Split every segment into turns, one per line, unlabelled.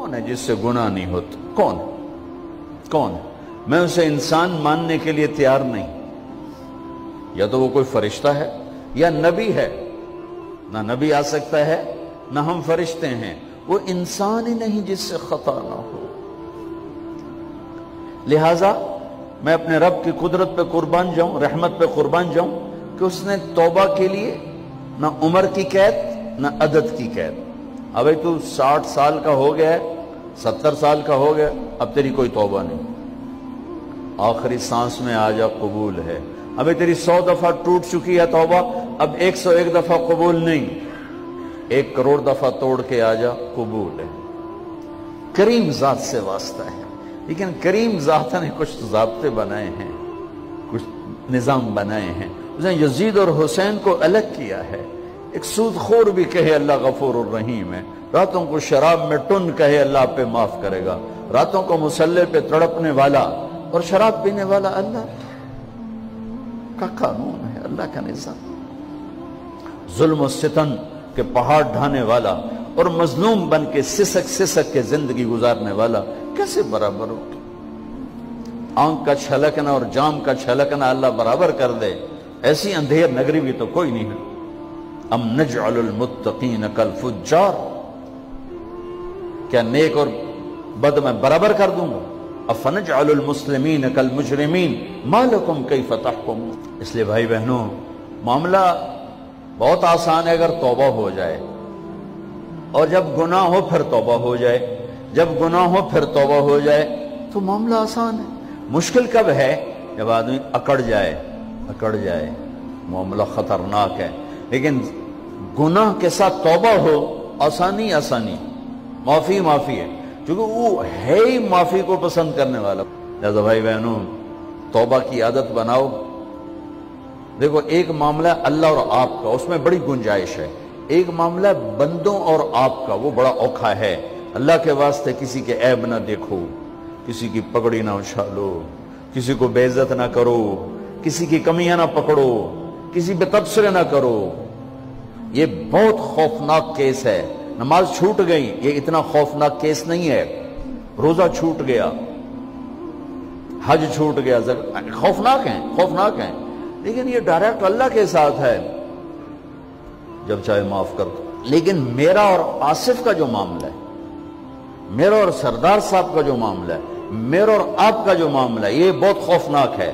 کون ہے جس سے گناہ نہیں ہوتا؟ کون کون؟ میں اسے انسان ماننے کے لیے تیار نہیں. یا تو وہ کوئی فرشتہ ہے یا نبی ہے. نہ نبی آ سکتا ہے نہ ہم فرشتے ہیں. وہ انسان ہی نہیں جس سے خطا نہ ہو. لہذا میں اپنے رب کی قدرت پہ قربان جاؤں، رحمت پہ قربان جاؤں کہ اس نے توبہ کے لیے نہ عمر کی قید نہ عدد کی قید. ابھی تو 60 سال کا ہو گیا ہے، 70 سال کا ہو گیا، اب تیری کوئی توبہ نہیں. آخری سانس میں آ جا، قبول ہے. ابھی تیری 100 دفعہ ٹوٹ چکی ہے توبہ، اب 101 دفعہ قبول نہیں، 1 کروڑ دفعہ توڑ کے آ جا، قبول ہے. کریم ذات سے واسطہ ہے. لیکن کریم ذات نے کچھ ضابطے بنائے ہیں، کچھ نظام بنائے ہیں. اس نے یزید اور حسین کو الگ کیا ہے. ایک سود خور بھی کہے اللہ غفور الرحیم ہے، راتوں کو شراب میں ٹن کہے اللہ پہ معاف کرے گا. راتوں کو مصلی پہ تڑپنے والا اور شراب پینے والا اللہ کا قانون ہے، اللہ کا نظام. ظلم و ستم کے پہاڑ ڈھانے والا اور مظلوم بن کے سسک سسک کے زندگی گزارنے والا کیسے برابر ہو؟ آنکھ کا چھلکنا اور جام کا چھلکنا اللہ برابر کر دے، ایسی اندھیر نگری بھی تو کوئی نہیں ہے. ام نجعل المتقین کالفجار، کیا نیک اور بد میں برابر کر دوں گا؟ افنجعل المسلمین کالمجرمین ما لکم کیف تحکمون. اس لیے بھائی بہنوں، معاملہ بہت آسان ہے اگر توبہ ہو جائے، اور جب گناہ ہو پھر توبہ ہو جائے. جب گناہ ہو پھر توبہ ہو جائے تو معاملہ آسان ہے. مشکل کب ہے؟ جب آدمی اکڑ جائے، معاملہ خطرناک ہے. لیکن گناہ کے ساتھ توبہ ہو، آسانی، معافی ہے، کیونکہ وہ ہے ہی معافی کو پسند کرنے والا. لہذا بھائی بہنوں، توبہ کی عادت بناؤ. دیکھو، ایک معاملہ اللہ اور آپ کا، اس میں بڑی گنجائش ہے. ایک معاملہ بندوں اور آپ کا، وہ بڑا اوکھا ہے. اللہ کے واسطے کسی کے عیب نہ دیکھو، کسی کی پگڑی نہ اچھالو، کسی کو بے عزت نہ کرو، کسی کی کمیاں نہ پکڑو، کسی پہ تبصرے نہ کرو. یہ بہت خوفناک کیس ہے. نماز چھوٹ گئی، یہ اتنا خوفناک کیس نہیں ہے. روزہ چھوٹ گیا، حج چھوٹ گیا، خوفناک ہیں. لیکن یہ ڈائریکٹ اللہ کے ساتھ ہے، جب چاہے معاف کر دو. لیکن میرا اور آصف کا جو معاملہ ہے، میرا اور سردار صاحب کا جو معاملہ ہے، میرا اور آپ کا جو معاملہ ہے، یہ بہت خوفناک ہے.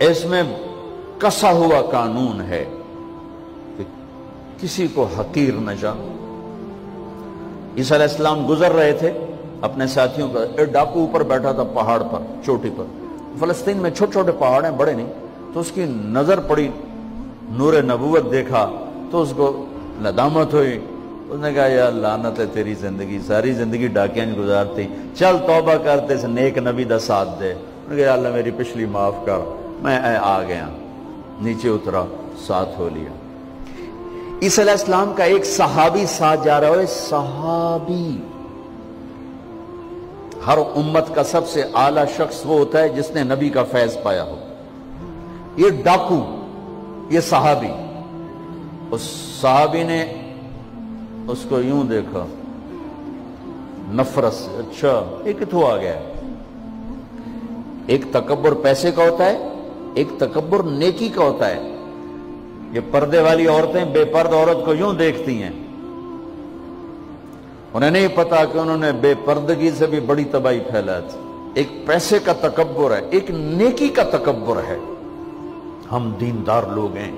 اس میں کسا ہوا قانون ہے کہ کسی کو حقیر نہ جانو. عیسیٰ علیہ السلام گزر رہے تھے اپنے ساتھیوں کا، ایک ڈاکو اوپر بیٹھا تھا پہاڑ پر، چوٹی پر. فلسطین میں چھوٹے چھوٹے پہاڑ ہیں، بڑے نہیں. تو اس کی نظر پڑی، نور نبوت دیکھا تو اس کو ندامت ہوئی. اس نے کہا یا لعنت ہے تیری زندگی، ساری زندگی ڈاکیاں گزارتی، چل توبہ کرتے سے نیک نبی دا ساتھ دے. انہوں نے کہا یا اللہ میری پچھلی معاف کر. میں آ گیا، نیچے اترا، ساتھ ہو لیا. عیسیٰ علیہ السلام کا ایک صحابی ساتھ جا رہا ہے. صحابی، ہر امت کا سب سے اعلیٰ شخص وہ ہوتا ہے جس نے نبی کا فیض پایا ہو. یہ ڈاکو، یہ صحابی. اس صحابی نے اس کو یوں دیکھا نفرت سے، اچھا یہ کتوں آ گیا. ایک تکبر پیسے کا ہوتا ہے، ایک تکبر نیکی کا ہوتا ہے. یہ پردے والی عورتیں بے پرد عورت کو یوں دیکھتی ہیں، انہیں نہیں پتا کہ انہوں نے بے پردگی سے بھی بڑی تباہی پھیلا تھی. ایک پیسے کا تکبر ہے، ایک نیکی کا تکبر ہے. ہم دیندار لوگ ہیں،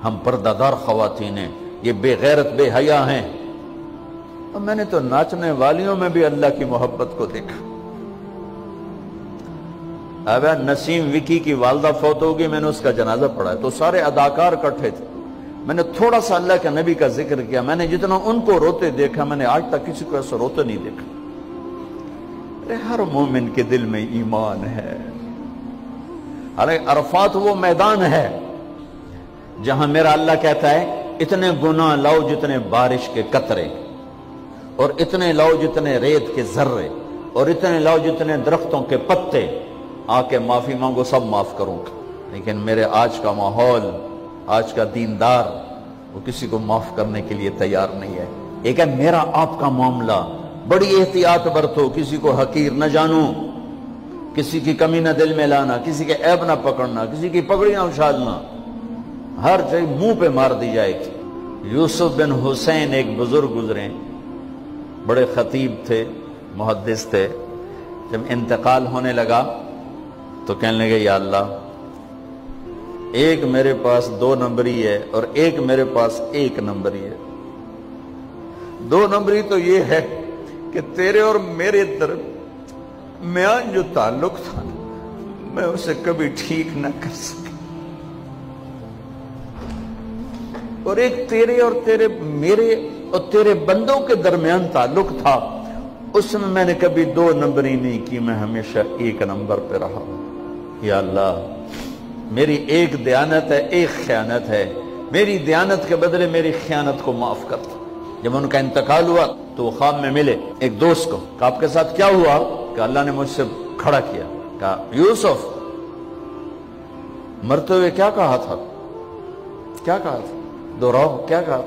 ہم پردہ دار خواتین ہیں، یہ بے غیرت بے حیا ہیں. اور میں نے تو ناچنے والیوں میں بھی اللہ کی محبت کو دیکھا. اب نسیم وکی کی والدہ فوت ہوگی، میں نے اس کا جنازہ پڑھا تو سارے اداکار اکٹھے تھے. میں نے تھوڑا سا اللہ کے نبی کا ذکر کیا. میں نے جتنا ان کو روتے دیکھا، میں نے آج تک کسی کو ایسا روتے نہیں دیکھا. ارے ہر مومن کے دل میں ایمان ہے. ارے عرفات وہ میدان ہے جہاں میرا اللہ کہتا ہے اتنے گناہ لاؤ جتنے بارش کے قطرے، اور اتنے لاؤ جتنے ریت کے ذرے، اور اتنے لاؤ جتنے درختوں کے پتے، آ کے معافی مانگو، سب معاف کروں گا. لیکن میرے آج کا ماحول، آج کا دیندار، وہ کسی کو معاف کرنے کے لیے تیار نہیں ہے. ایک ہے میرا آپ کا معاملہ، بڑی احتیاط برتو، کسی کو حقیر نہ جانو، کسی کی کمی نہ دل میں لانا، کسی کے عیب نہ پکڑنا، کسی کی پگڑی نہ اچھالنا، ہر چیز منہ پہ مار دی جائے گی۔ یوسف بن حسین ایک بزرگ گزرے، بڑے خطیب تھے، محدث تھے، جب انتقال ہونے لگا تو کہنے لگے یا اللہ، ایک میرے پاس 2 نمبری ہے اور ایک میرے پاس 1 نمبری ہے۔ 2 نمبری تو یہ ہے کہ تیرے اور میرے درمیان جو تعلق تھا میں اسے کبھی ٹھیک نہ کر سکا، اور ایک تیرے اور میرے اور تیرے بندوں کے درمیان تعلق تھا، اس میں نے کبھی 2 نمبری نہیں کی، میں ہمیشہ 1 نمبر پہ رہا۔ یا اللہ، میری ایک دیانت ہے، ایک خیانت ہے، میری دیانت کے بدلے میری خیانت کو معاف کر دو۔ جب ان کا انتقال ہوا تو وہ خواب میں ملے ایک دوست کو، کہ آپ کے ساتھ کیا ہوا؟ کہ اللہ نے مجھ سے کھڑا کیا، کہا یوسف مرتے ہوئے کیا کہا تھا؟ کیا کہا تھا؟ دوہراؤ، کیا کہا؟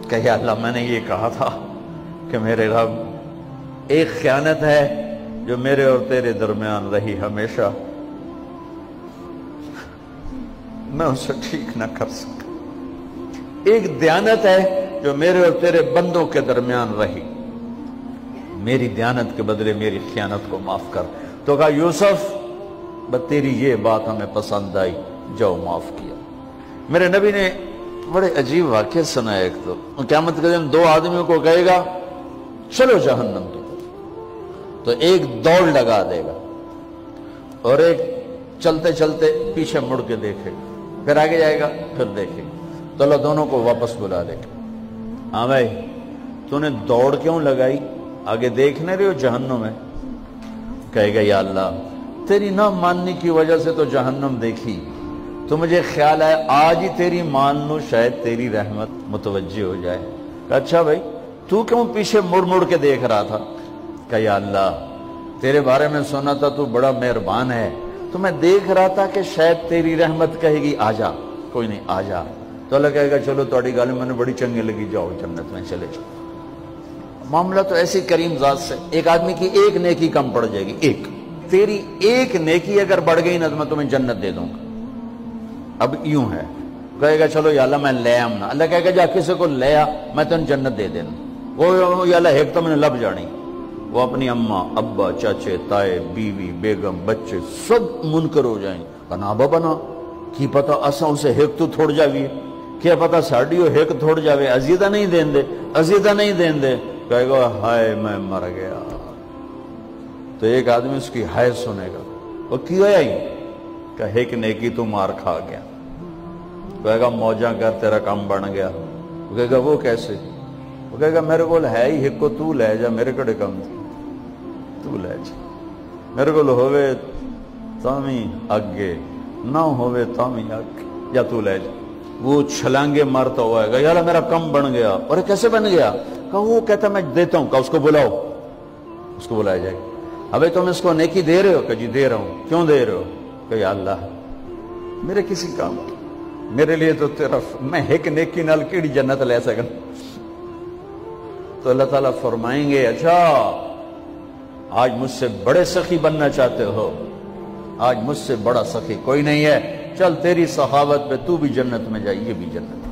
کہ یا اللہ، میں نے یہ کہا تھا کہ میرے رب، ایک خیانت ہے جو میرے اور تیرے درمیان رہی ہمیشہ، میں اسے ٹھیک نہ کر سکا۔ ایک دیانت ہے جو میرے اور تیرے بندوں کے درمیان رہی، میری دیانت کے بدلے میری خیانت کو معاف کر۔ تو کہا یوسف، بس تیری یہ بات ہمیں پسند آئی، جاؤ معاف کیا۔ میرے نبی نے بڑے عجیب واقعہ سنا ہے۔ ایک تو قیامت کے دن 2 آدمیوں کو کہے گا چلو جہنم کی طرف، تو ایک دوڑ لگا دے گا اور ایک چلتے چلتے پیچھے مڑ کے دیکھے گا، پھر آگے جائے گا، پھر دیکھے گا، تو اللہ دونوں کو واپس بلا لے گا۔ ہاں بھائی، تو نے دوڑ کیوں لگائی؟ آگے دیکھنے رہے ہو جہنم ہے؟ کہے گا یا اللہ، تیری نہ ماننے کی وجہ سے تو جہنم دیکھی، تو مجھے خیال ہے آج ہی تیری مان لوں، شاید تیری رحمت متوجہ ہو جائے۔ کہا اچھا بھائی، تو کیوں پیچھے مڑ مڑ کے دیکھ رہا تھا؟ کہ یا اللہ، تیرے بارے میں سنا تھا تو بڑا مہربان ہے، تو میں دیکھ رہا تھا کہ شاید تیری رحمت کہے گی آ جا۔ کوئی نہیں، آ جا۔ تو اللہ کہے گا چلو تھوڑی گل میں نے بڑی چنگی لگی، جاؤ جنت میں چلے جاؤ۔ معاملہ تو ایسی کریم ذات سے، ایک آدمی کی ایک نیکی کم پڑ جائے گی، ایک تیری ایک نیکی اگر بڑھ گئی نا تو میں تمہیں جنت دے دوں گا۔ اب یوں ہے، کہے گا چلو یا اللہ میں لے آؤں نا، اللہ کہے گا جا کسی کو لے آ، میں تمہیں جنت دے دینا۔ وہ یا اللہ ایک تو میں نے لب جانی، وہ اپنی اماں ابا چاچے تائے بیوی بیگم بچے سب منکر ہو جائیں، بنا بنا کی پتہ اساں اسے ایک تو تھوڑ جاوی، کیا پتہ ساڑی ہو ایک تھوڑ جاوے، عزیزہ نہیں دین دے، عزیزہ نہیں دین دے۔ کہے گا ہائے میں مر گیا۔ تو ایک آدمی اس کی ہائے سنے گا، وہ کی ہویا ہی؟ کہ ایک نیکی تو مار کھا گیا۔ کہے گا موجہ کر تیرا کام بن گیا۔ وہ کہے گا وہ کیسے؟ وہ کہے گا میرے کو ہے ہی ایک کو، تو لے جا، میرے کڑے کم تو لے جا، میرے کو ہوئے تامی اگے نہ ہوئے تامی اگے، یا تو لے جا۔ وہ چھلانگے مارتا ہوا ہے گا یا اللہ میرا کم بن گیا۔ اور کیسے بن گیا؟ کہ وہ کہتا میں دیتا ہوں، کہ اس کو بلاؤ، اس کو بلایا جائے گا۔ ابھی تم اس کو نیکی دے رہے ہو؟ کہ جی دے رہا ہوں۔ کیوں دے رہے ہو؟ کہ یا اللہ میرے کسی کام کی، میرے لیے تو تیرا، میں ایک نیکی نال کیڑی جنت لے سکن۔ تو اللہ تعالیٰ فرمائیں گے اچھا آج مجھ سے بڑے سخی بننا چاہتے ہو؟ آج مجھ سے بڑا سخی کوئی نہیں ہے، چل تیری سخاوت پہ تو بھی جنت میں جائے، یہ بھی جنت۔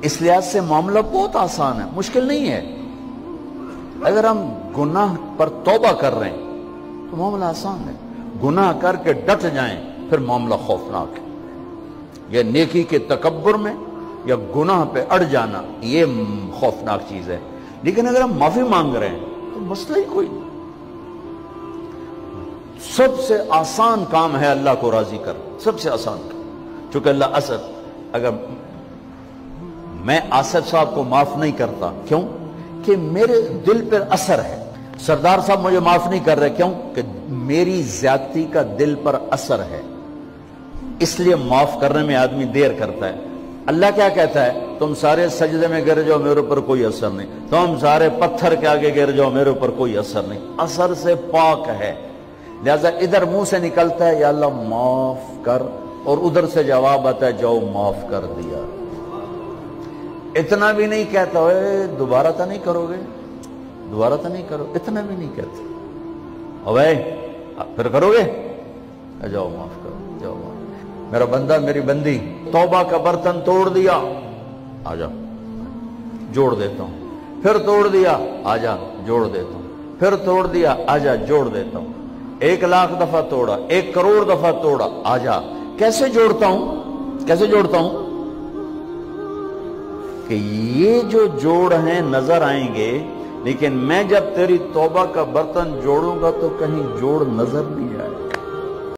اس لحاظ سے معاملہ بہت آسان ہے، مشکل نہیں ہے۔ اگر ہم گناہ پر توبہ کر رہے ہیں تو معاملہ آسان ہے، گناہ کر کے ڈٹ جائیں پھر معاملہ خوفناک ہے۔ یہ نیکی کے تکبر میں یا گناہ پہ اڑ جانا یہ خوفناک چیز ہے۔ لیکن اگر ہم معافی مانگ رہے ہیں تو مسئلہ ہی کوئی نہیں۔ سب سے آسان کام ہے اللہ کو راضی کر، سب سے آسان کام۔ چونکہ اللہ اسد، اگر میں آصف صاحب کو معاف نہیں کرتا، کیوں کہ میرے دل پر اثر ہے، سردار صاحب مجھے معاف نہیں کر رہے، کیوں کہ میری زیادتی کا دل پر اثر ہے، اس لیے معاف کرنے میں آدمی دیر کرتا ہے۔ اللہ کیا کہتا ہے؟ تم سارے سجدے میں گر جاؤ، میرے اوپر کوئی اثر نہیں، تم سارے پتھر کے آگے گر جاؤ، میرے اوپر کوئی اثر نہیں، اثر سے پاک ہے۔ لہذا ادھر منہ سے نکلتا ہے یا اللہ معاف کر، اور ادھر سے جواب آتا ہے جاؤ معاف کر دیا. اتنا بھی نہیں کہتا ہوئے دوبارہ تو نہیں کرو گے, دوبارہ تو نہیں کرو, اتنا بھی نہیں کہتے. اوے پھر کرو گے, جاؤ معاف کرو, جاؤ معاف. میرا بندہ میری بندی توبہ کا برتن توڑ دیا, آ جا جوڑ دیتا ہوں. پھر توڑ دیا, آ جا جوڑ دیتا ہوں. پھر توڑ دیا, آ جا جوڑ دیتا ہوں. 1,00,000 دفعہ توڑا, 1 کروڑ دفعہ توڑا, آ جا. کیسے جوڑتا ہوں, کیسے جوڑتا ہوں کہ یہ جو جوڑ ہیں نظر آئیں گے, لیکن میں جب تیری توبہ کا برتن جوڑوں گا تو کہیں جوڑ نظر نہیں